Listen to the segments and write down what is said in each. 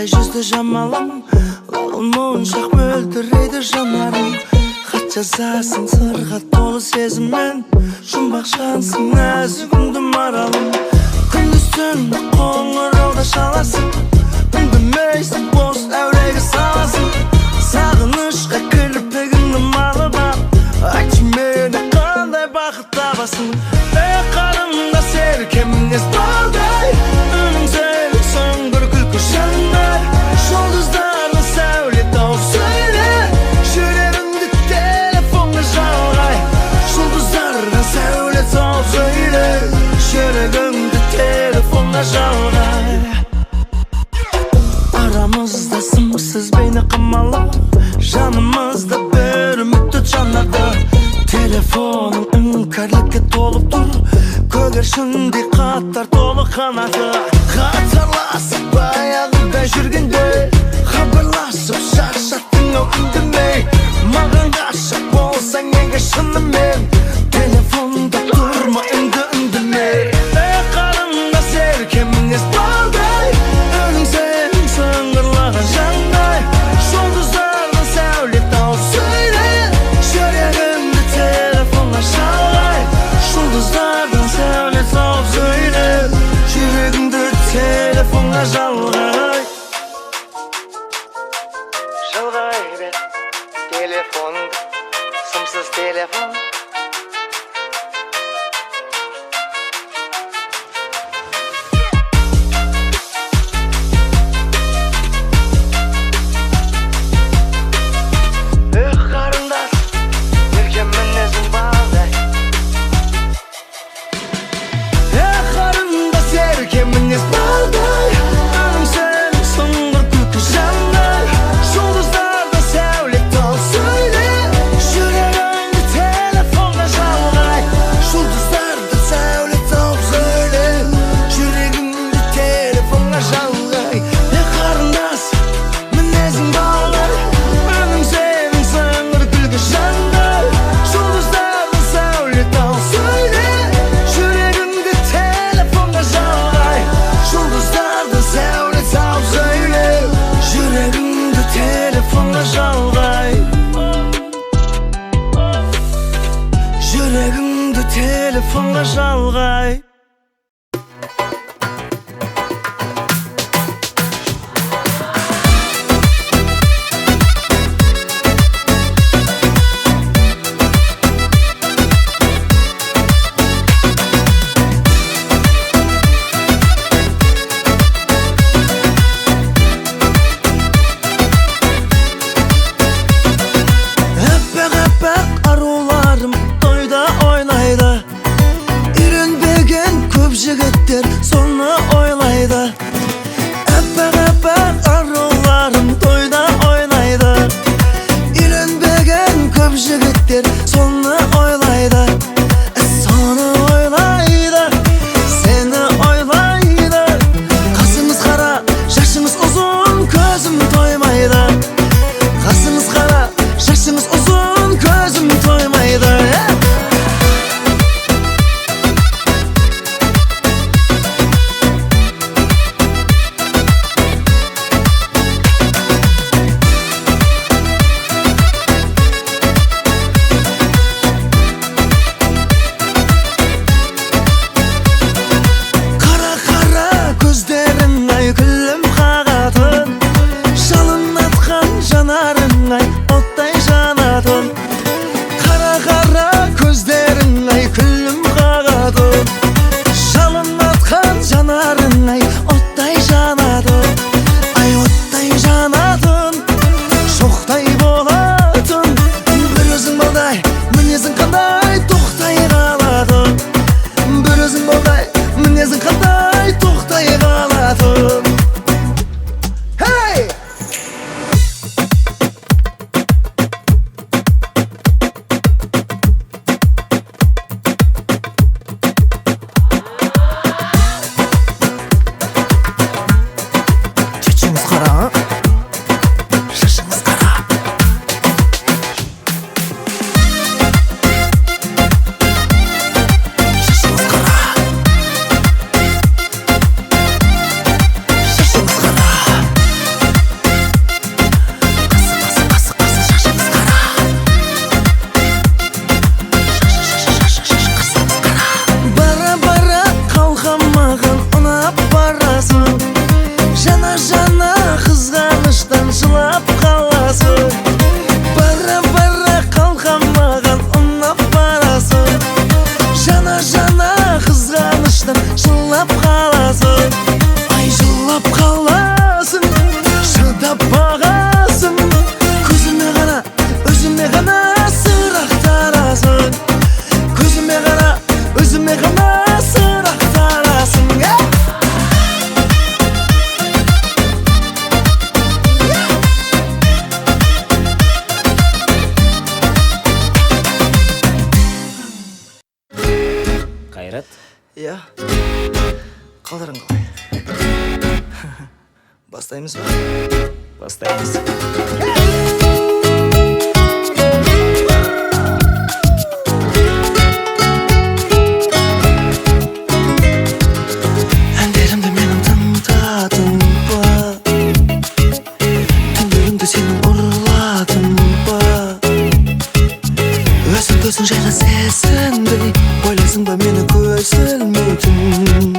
Ай жүзді жамалым, лағыл мұншақ мөлдірейді жанарым. Хат жазасың сырға толы сезіммен, жұмбақ жансың нәзігіңді маралым. Күндіз түні қоңырауда шаласың, үндемейсің бос әуреге саласың. Сағынышқа кірпігіңді малып, айтшы мені қандай бақыт табасың. Қарымда серке мінез балдай, үнің сенің соңғыр күлкі жандар. Жұлдыздардың сәуле тауып сөйле, жүрегімді телефонға жалғай. Жұлдыздардың сәуле тауып сөйле, жүрегімді телефонға жалғай. Арамызда сымсыз бейне қамалы, жанымызда бір үмітті жанады. Телефоның үңкәрлікке толып тұр, көгершіндей қаттар толы қанаты. Қатарласып баяғыда жүргенде, хабарласып шаршаттың ау үндемей. Маған ғашық болсаң егер шынымен, телефонда тұрма үндемей. Қарымда серке мінез балдай, үнің сенің сыңғырлаған жандай. Жұлдыздардың сәуле тауып сөйле, жүрегімді телефонға жалғай. Жұлдыздардың сәуле тауып сөйле, жүрегімді телефонға жалғай. Жалғай бер телефонды, сымсыз телефон. Жүрегімді телефонға жалғай. Arуларым тойда ойнайды, үйренбеген иә қалдарың қалай бастаймыз ба бастаймыз әндерімді менің тыңдадың ба түндеріңді сенің ұрладың ба өзің көзің жайлы сезінбей ойлайсың ба мені көз ілмейтін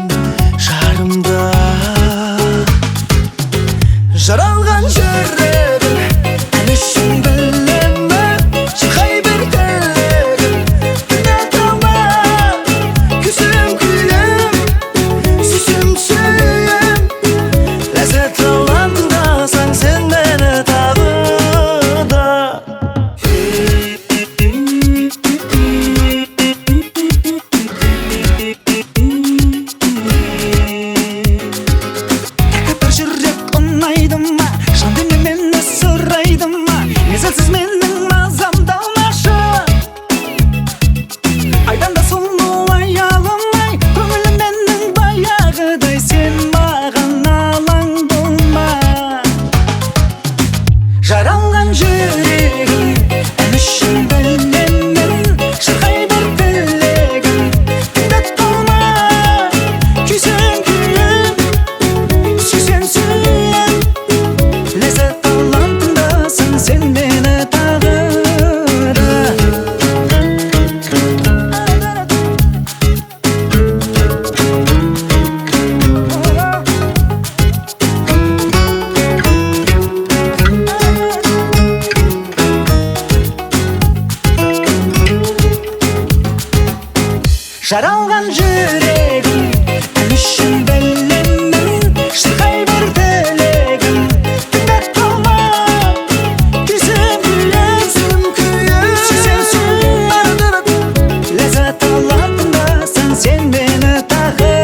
жарымда жаралған жүрегім ән үшін білемі шырқай бер тілегім тыңдата алма күзім күйім сүйсем сүйем ләззат алам тыңдасаң сен мені тағы да Мезгілсіз менің мазамды алмашы айдан да сұлулай алымай көңілім менің баяғыдай сен маған алаң болма жаралған жүрегім ән үшін білемін шырқай бер тілегім тыңдата алма күйсем күйім сүйсем сүйем ләззат алам тыңдасаң сен мені тағы да жаралған жүрегім ән үшін білемін шырқай бер тілегім тыңдата алма күйсем күйім сүйсем сүйем ләззат алам тыңдасаң сен мені тағы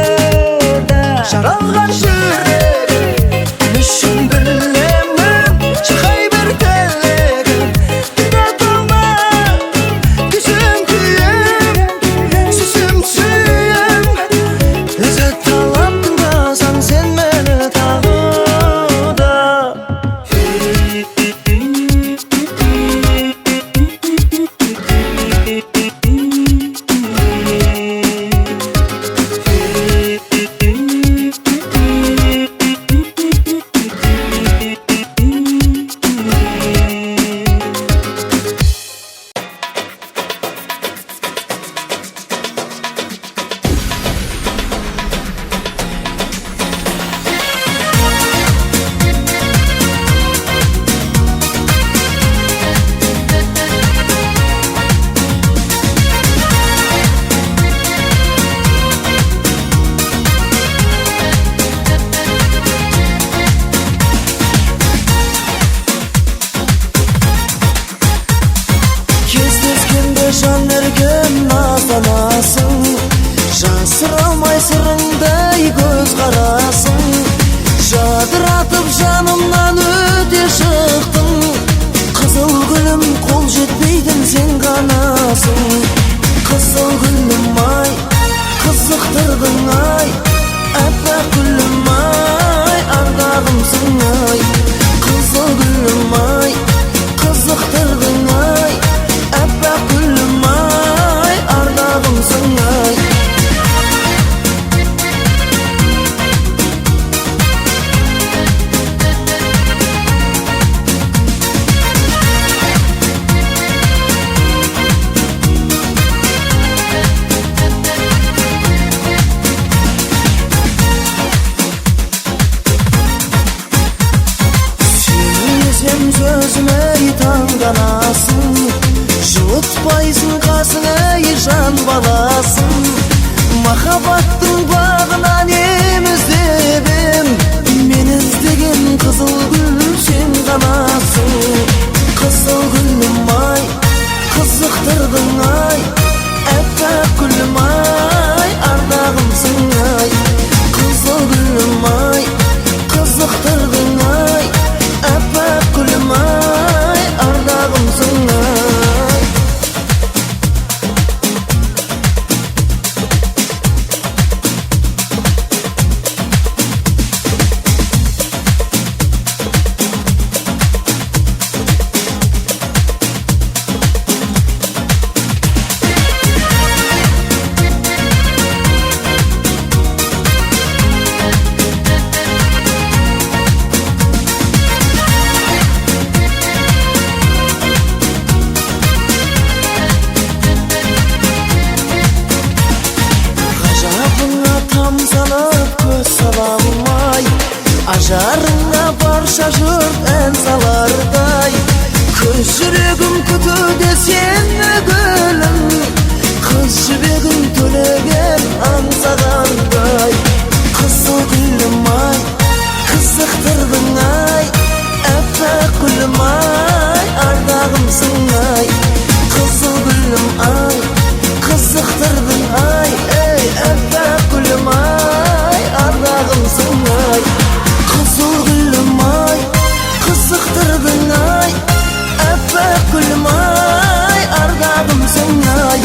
да жаралған жүрегім ән үшін білемін шырқай бер тілегім тыңдата алма күйсем күйім сүйсем сүйем ләззат алам тыңдасаң сен мені тағы да кездескенде жан ерген назданасың жасыра алмай сырыңдай көз қарасың жадыратып жанымнан өте шықтың қызыл гүлім қол жетпейтін сен ғанасың қызыл гүлім ай қызықтырдың ай әппақ гүлім ай ардағымсың ай қызыл гүлім ай қызықтырдың ай әппақ гүлім ай ардағымсың ай сен сөзіме таңданасың жылытпайсың қасыңа жан баласың махаббаттың бағынан іздеп ем мен іздеген қызыл гүл сен ғанасың қызыл гүлім ай қызықтырдың ай әппақ гүлім ай ардағымсың ай қызыл гүлім ай қызықтырдың ай әппақ гүлім ай ардағымсың ай şaşırt en salarday. Kız yüreğim kütüde seni gülüm, kız yüreğim tölegen ansağanday. Kızıl gülüm ay, kızıktırdın ay, effe gülüm ay, ardağımsın ay. Kızıl gülüm ay, kızıktırdın ay, ey effe gülüm ay, ardağımsın ay. Kızıl gülüm ay, kızıktırdın ay, effe gülüm ay, ardağımsın ay.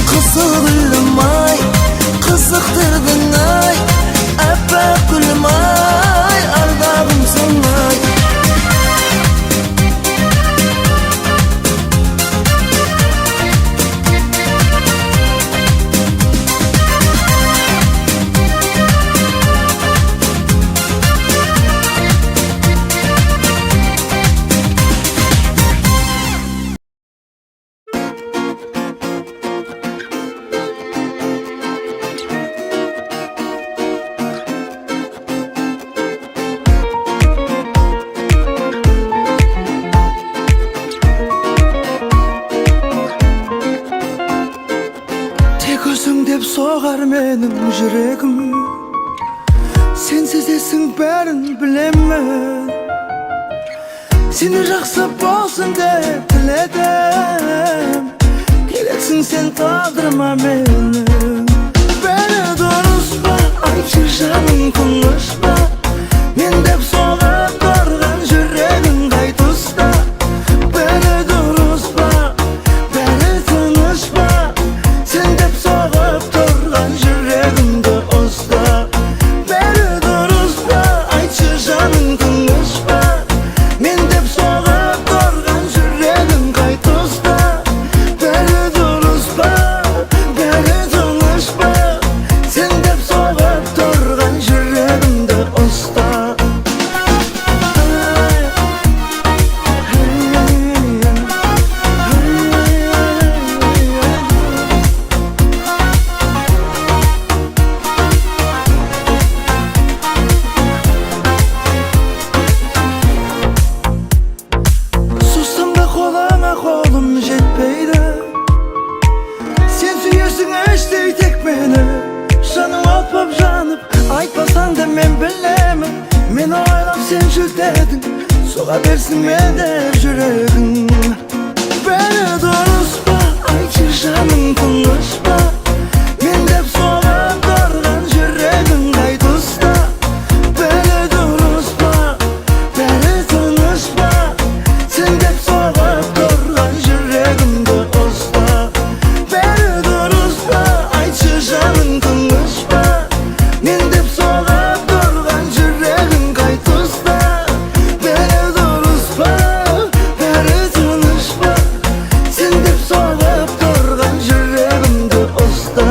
Kızıl gülüm ay, kızıktırdın ay, effe gülüm ay, ardağımsın ay. Dep soğar menim yüreğim, sensiz esin bärin bilemem. Seni jaksa bolsun dep diledem, gereksin sen tağdırma meni. Beni duruspa, ayçı janım konuşma, men dep soğar durgan yüreğim qaytusta. Beni duruspa, beni tanışma, sen dep soğar durgan yüreğimde usta. Beni duruspa, ayçı janım konuşma, men dep soğar durgan yüreğim qaytusta. Beni duruspa, beni tanışma, sen dep soğar durgan yüreğimde usta. Sustum da kolum jetpeydi, sen suyersin eştey tek meni. Janım atpap janıp, aytpasan da men bilemem. Meni oylap sen jüdedin, soğa bersin mende yüreğim. Beni duruspa, ayçı janım konuşma, men dep soğar durgan yüreğim qaytusta. Beni duruspa, beni tanışma, sen dep soğar durgan yüreğimde usta. Beni duruspa, ayçı janım konuşma, men dep soğar durgan yüreğim qaytusta. Beni duruspa, beni tanışma, sen dep soğar durgan yüreğimde usta.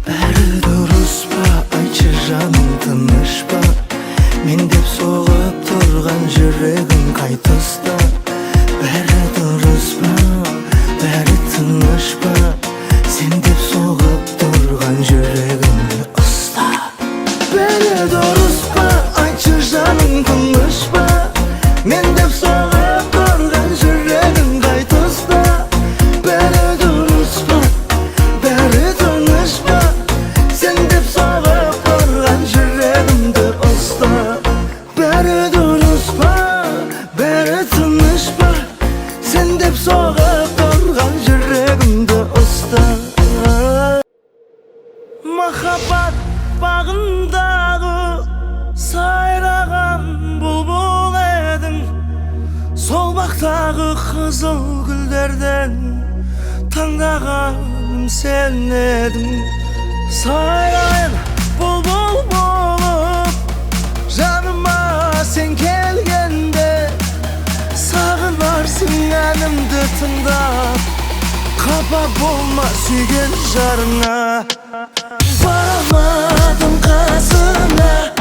Beri duruspa, ayçı janım tanışpa, men dep soğup durgan yüreğim qaytusta. Beri duruspa, beri tanışpa, sen dep soğup durgan yüreğim usta. Beri duruspa, ayçı janım tanışpa, men dep soğup durgan yüreğim qaytusta. Beri duruspa, beri tanışma, sen dep soğup durgan yüreğimde usta. Beri duruspa, beri tanışma, sen dep soğup durgan yüreğimde usta. Mahabbat bağındağı sayragan bulbul edin, solbaqtağı kızıl güllerden tangağanım sen edin. Sayrayan bulbul bulup janıma sen kelgende, sağınarsın yanımda tındap, kapa bolma suygen jarına. Varamadım kasına,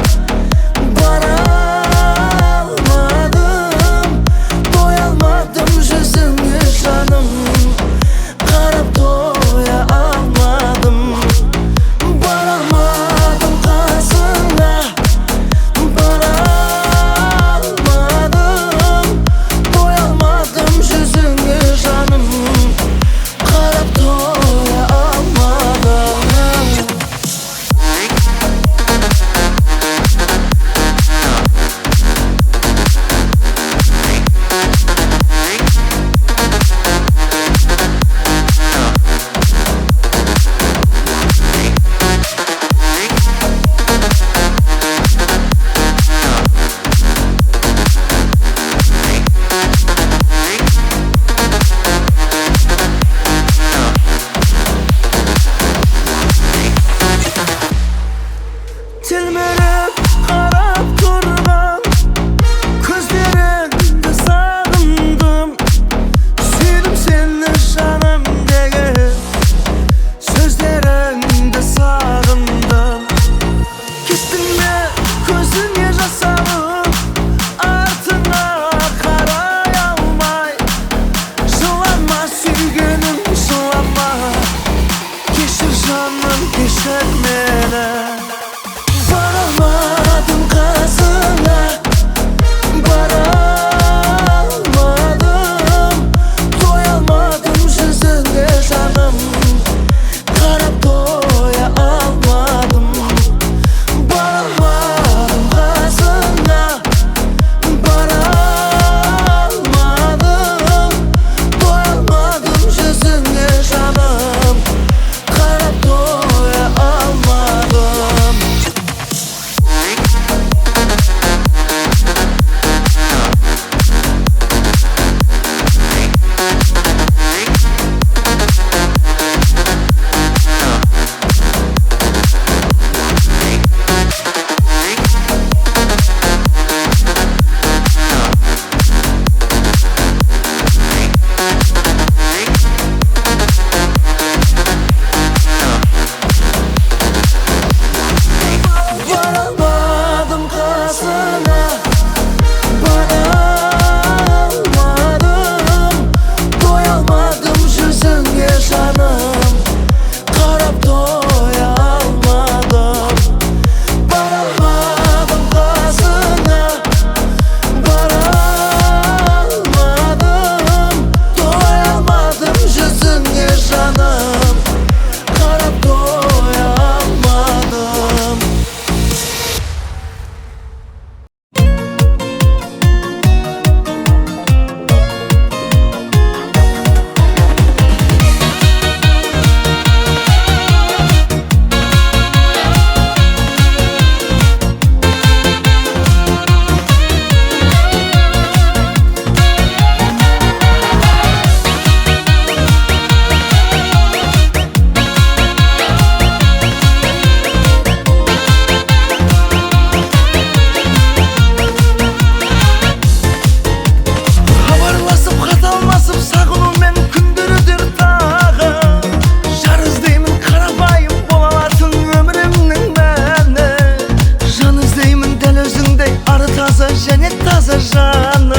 таза жаны,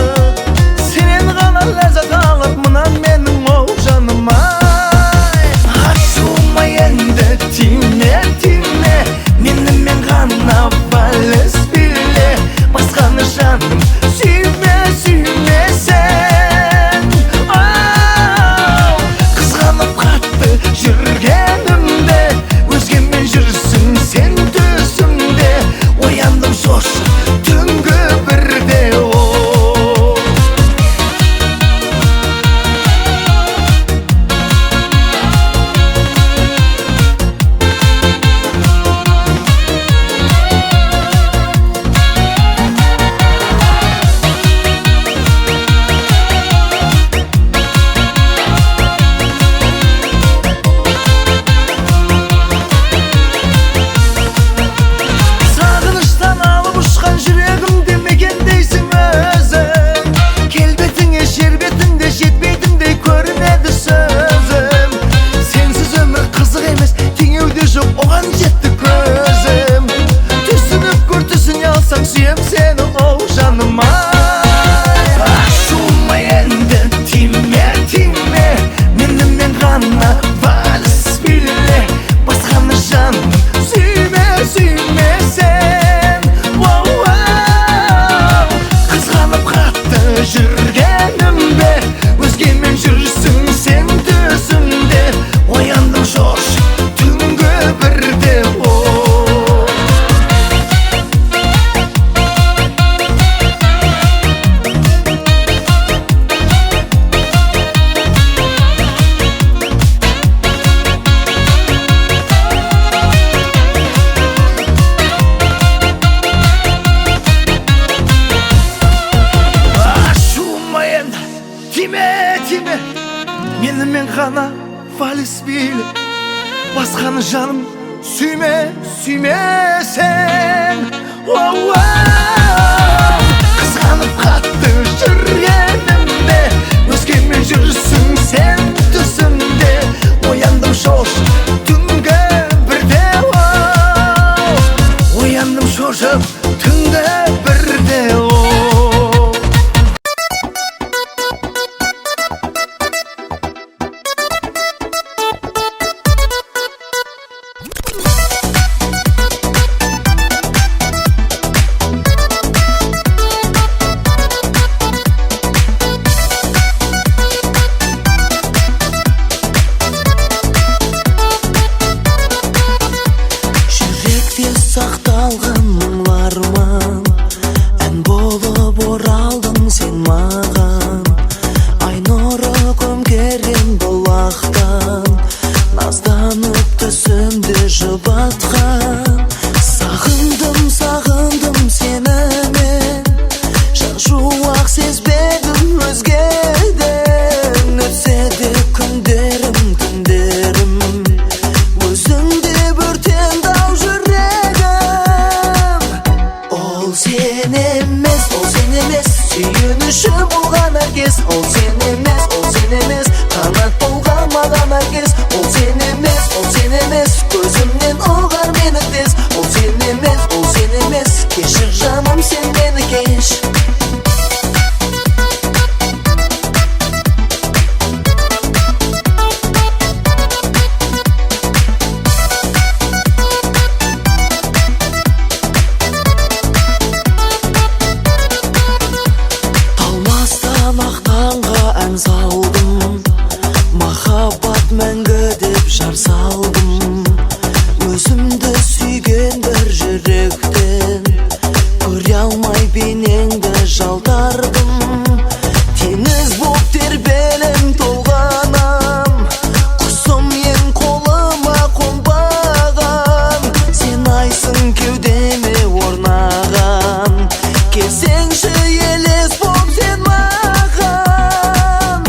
сенен ғана ләззат алып мұнан менің оу жаным ай. Ашуыма енді тиме, тиме, менімен ғана вальс биле, басқаны жаным сүйме, сүйме сен. Қызғанып қатты жүргенімде, өзгемен жүрсің сен төсімде. Ояндым шошып түнгі бірде оу. Сағыныштан алып ұшқан жүрегімде мекендейсің өзің, келбетіңе жер бетінде жетпейтіндей көрінеді сөзім. Сенсіз өмір қызық емес, теңеуде жоқ оған жетті көзім. Түсініп көр, түсіне алсаң сүйем сені оу жаным ай. Ашуыма енді тиме, тиме, менімен ғана вальс биле, басқаны жаным сүйме, сүйме сен. Қызғанып қатты жүргенімде, өзгемен жүрсің сен төсімде. Ояндым шошып түнгі бірде оу. Ашуыма енді тиме, тиме, менімен ғана вальс биле, басқаны жаным сүйме, сүйме сен. Қызғанып қатты жүргенімде, өзгемен жүрсің сен түсімде. Ояндым шошып түнгі бірде оу. Ояндым шошып түнгі бірде оу. Жүректе сақталған мұңларман, ән болып оралдың сен маған. Ай нұры көмкерген бұлақтан, назданып түсімді жұбатқан. Сағындым, сағындым сені мен, жан шуақ сезбедім өзгеден. Өтсе де күндерім, түндерім, өзіңде өртенді ау жүрегім. Ол сен емес, ол сен емес, сүйініші болған әркез. Ол сен емес, ол сен емес, қанат болған маған әркез. Ол сен емес, ол сен емес, көзімнен ұғар мені тез. Ол сен емес, ол сен емес, кешір жаным сен мені кеш. Талмастан ақтанға ән салдым, махаббат мәңгі деп жар салдым. Өзімді сүйген бір жүректен, көре алмай бейнеңді жалтардым. Теңіз боп тербелің толғанам, құсым ең қолыма қонбаған. Сен айсың кеудеме орнаған, келсеңші елес боп сен маған.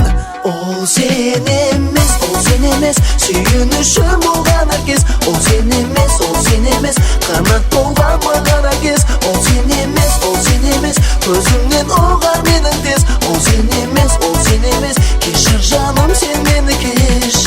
Ол сен емес, ол сен емес, сүйініші болған әркез. Ол сен емес, ол сен емес, қанат болған маған әркез. Ол сен емес, ол сен емес, көзіңнен ұғар менің тез. Ол сен емес, ол сен емес, кешір жаным сен мені кеш.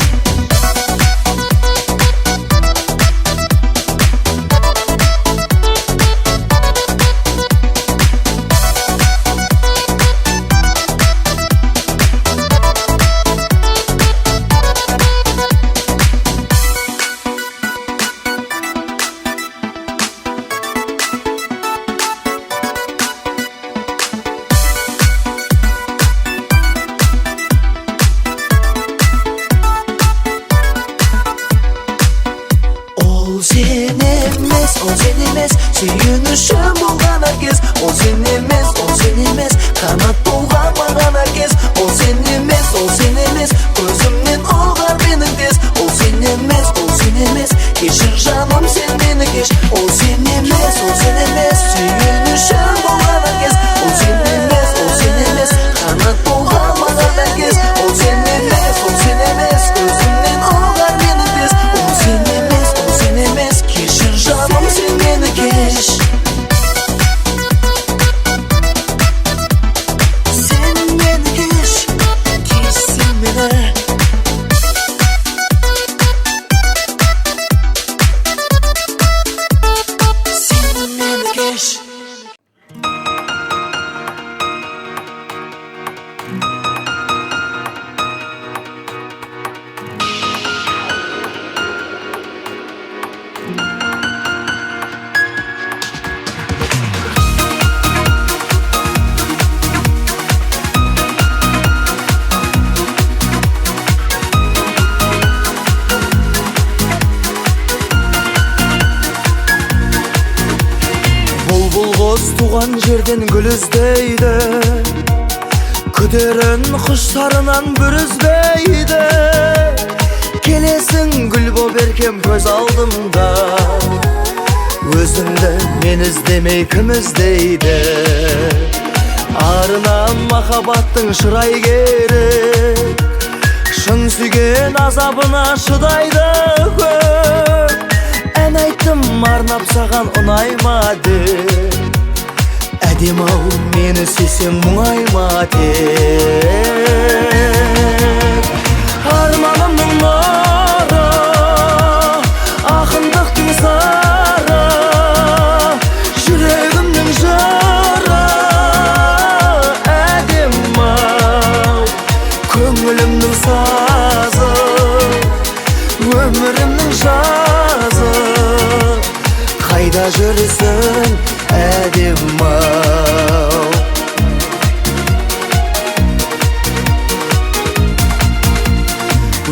sen emes Suyunuşum bulgana kez O sen emes Kanat bulgan bagana kez O sen emes Gözümden olgar benim tez O sen emes Keşir canım sen beni keş O sen emes Suyunuşum bulgana kez O sen emes Kanat bulgan bagana kez O sen emes Gözümden olgar benim tez O sen emes Keşir canım sen beni keş Sen beni keş Keşsin beni Sen beni keş Bulbul qoz tuğan жерден gül izdeydi Küderen kuşlarından bir üzbeydi Kelesin gül bo berkem göz aldımda Özümde men izlemey kim izdeydi Arına mahabattın şıray gerek Şın sügen azabına şıdaydı En aytım arnap sağan unaymadı Әдем-ау мені сүйсең мұңайма тек Арманымның нұры Ақындықтың сары Жүрегімнің жыры Әдем-ау көңілімнің сазы Өмірімнің жазы Қайда жүрсің әдем-ау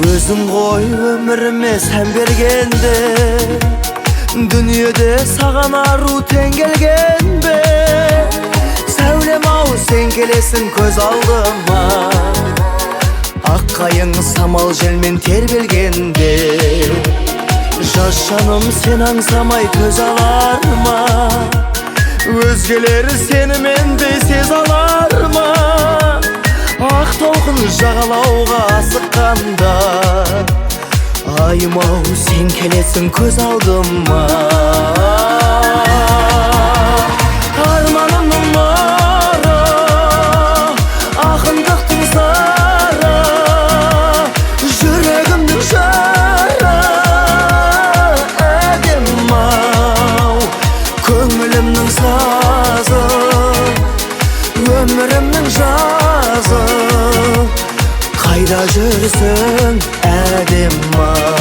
Өзің ғой өміріме сән бергенде Дүниеде саған ару тең келген бе Сәулем-ау сен келесің көз алдыма Аққайың самал желмен тербелгенде Жас жаным сен аңсамай төз алар ма Өзгелері сені мендей сез алар ма Ақ толқын жағалауға асыққанда Айым-ау сен келесің көз алдыма Арманымның нұры Ақындықтың сары Жүрегімнің жары Әдем-ау көңілімнің сазы Өмірімнің жазы Қайда жүрсің әдем-ау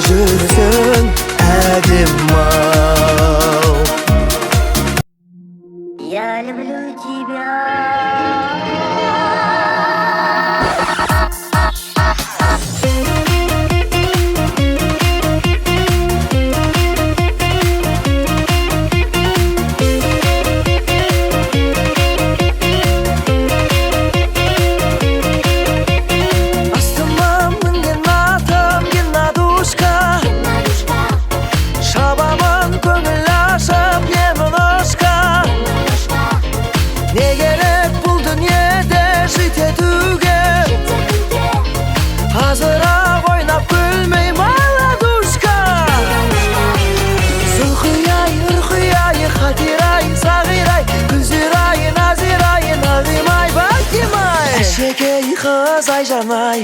жүрсің әдем-ау. Я люблю тебя. жанай,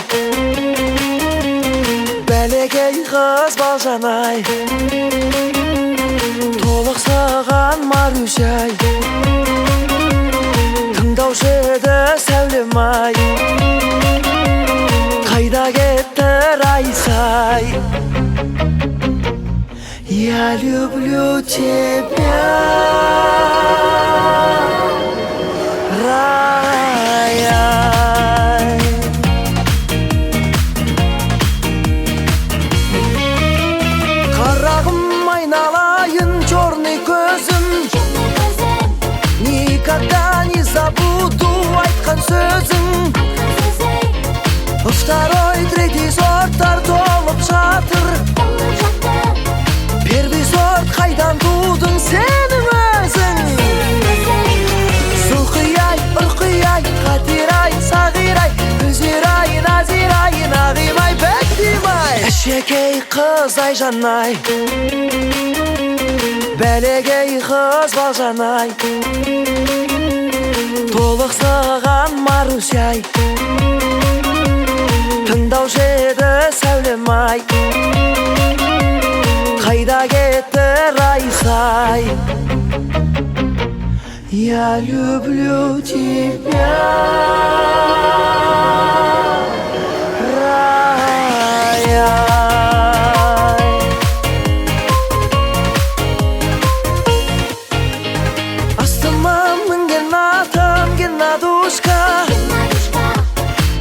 бәлегей қыз балжанай, толықсыған Марусяй, тыңдаушы еді сәулем-ай, қайда кетті Райсай? Я люблю тебя, Рая. Қарағым айналайын черный көзім, никогда не забуду айтқан сөзің. Второй, третий сорттар толып жатыр, первый сорт қайдан тудың сенің өзің? Сұлқияй, ұрқияй, қатирай, сағирай, күзирай, назирай, нағимай, бәктимай, әшекей қызай жанай, бәлегей қыз балжанай, толықсыған Марусяй, тыңдаушы еді сәулем-ай, қайда кетті Райсай? Я люблю тебя, Рая. Астыма мінген атым Геннадушка,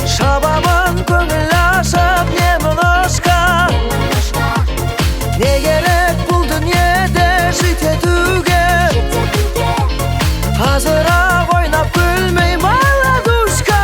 шабамын көңіл ашып немножко. Не керек бұл дүниеде жить етуге, азырақ ойнап күлмей маладушка.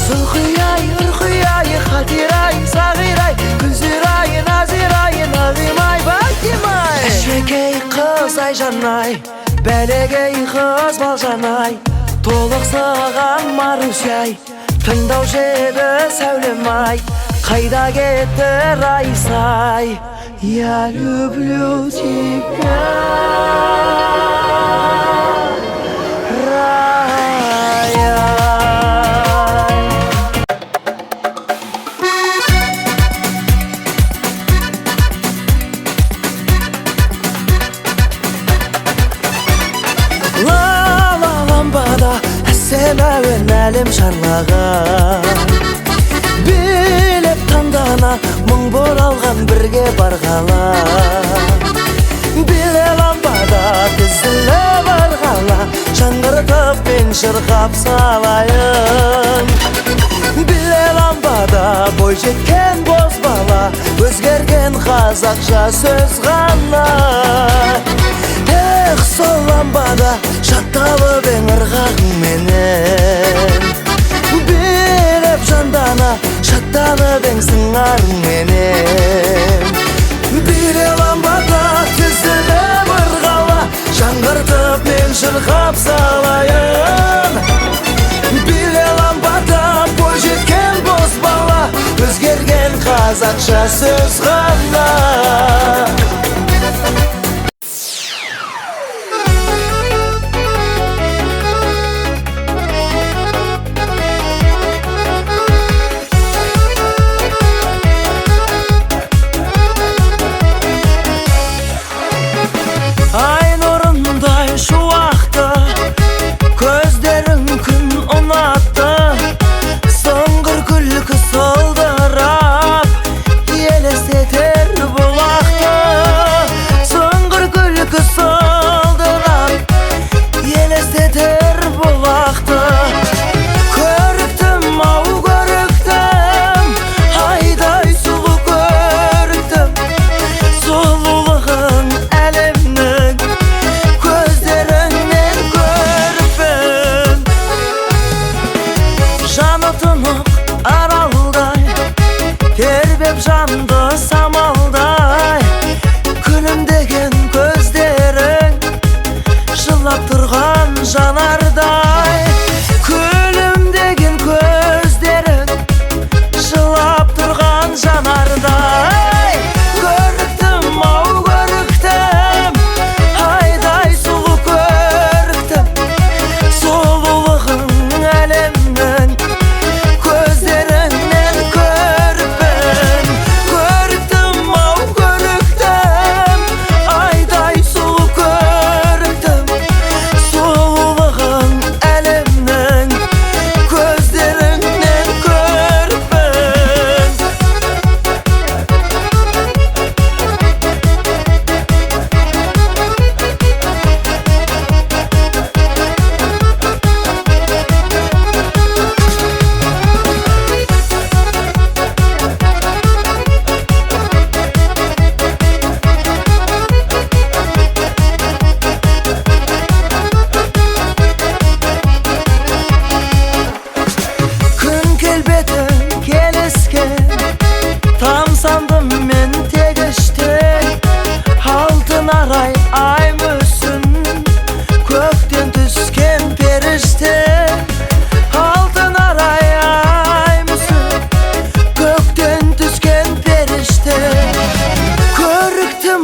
Сұлқияй, ұрқияй, қатирай, сағирай, күзирай, назирай, нағимай, бәктимай, әшекей қызай жанай, бәлегей қыз балжанай, толықсыған Марусяй, тыңдаушы еді сәулем-ай, қайда кетті Райсай? Я люблю тебя, Рая. Ла-ла ламбада әсем әуен әлем шарлаған, билеп таңдана мың бұралған бірге барғала. Биле ламбада тізілі барғала, жаңғыртып мен шырқап салайын. Биле ламбада бой жеткен бозбала, өзгерген қазақша сөз ғана. Эх, сол ламбада шатталып ең ырғағыңменен, билеп жандана шаттанып ең сыңарыңменен. Биле ламбада тізіліп ырғала, жаңғыртып мен шырқап салайын. Биле ламбада бой жеткен бозбала, өзгерген қазақша сөз ғана. Ай нұрындай шуақты, көздерің күн ұнатты, соңғыр күлкі солдырап, елестетер бұлақты.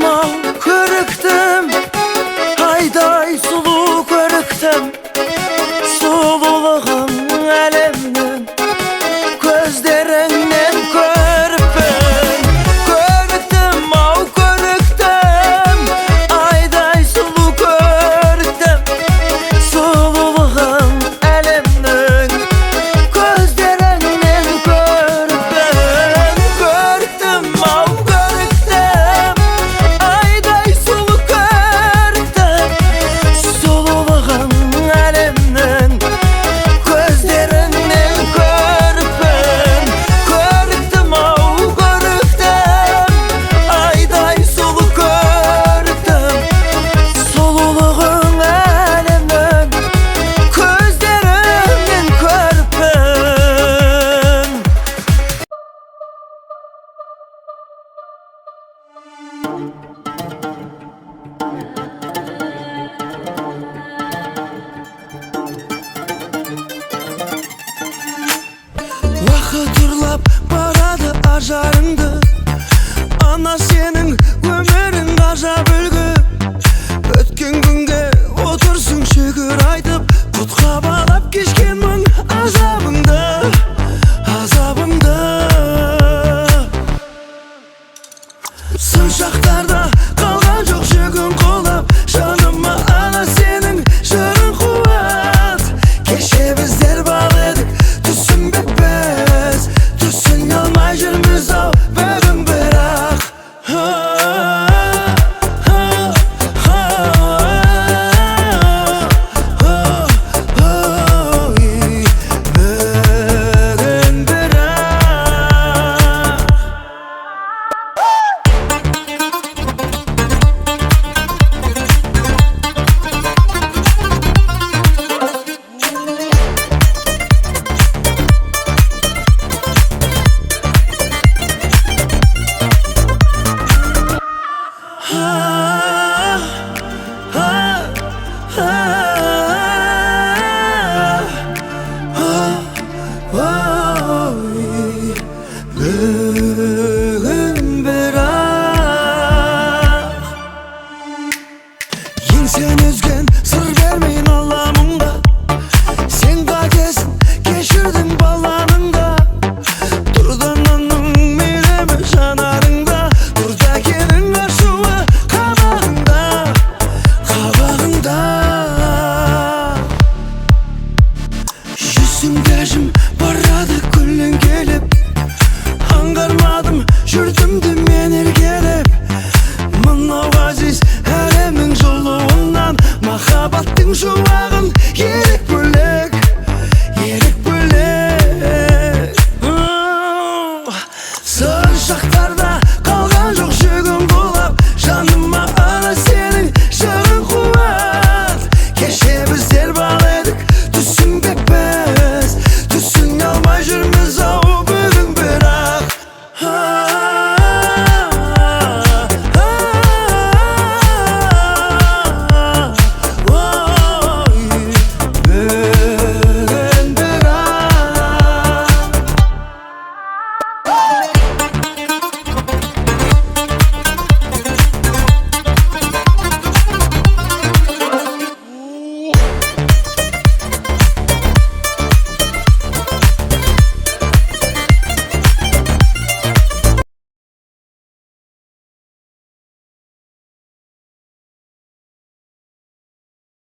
al körüktüm, ayday sulu körüktüm. Sululuğun elimden, gözlerinden körüpüm. Körüktüm al körüktüm, ayday sulu körüktüm. Sululuğun elimden, gözlerinden körüpüm. Körüktüm al körüktüm, ayday sulu körüktüm. Sululuğun elimden, gözlerinden körüpüm. Körüktüm al körüktüm, ayday sulu körüktüm. Sululuğun elimden, gözlerinden körüpüm. Vakit urlap barады ажарыңды, ана сенің өмірің ғажап үлгі. Өткен күнге отырсың шүкір айтып, құтқа балап кешкен мың азабыңды, азабыңды. Сын шақтарда қалған жоқ жүгін қолап, жаныма ана сенің жырың қуат. Кеше біздер бал едік, түсінбек біз, түсіне алмай жүрміз ау бүгін бірақ. Бүгін бірақ. Еңсен өзген сыр бермейін алламыңға, сен қайтесің кешірдің баланыңда. Тұрданның мейлемі жанарыңда, тұрдакенің ашуы қабағыңда, қабағыңда. Жүзіңде жым барады күлің келіп, аңғармадым жүрдімді мен еркелеп. Мынау ғазиз әлемнің жылуынан, махаббаттың жуа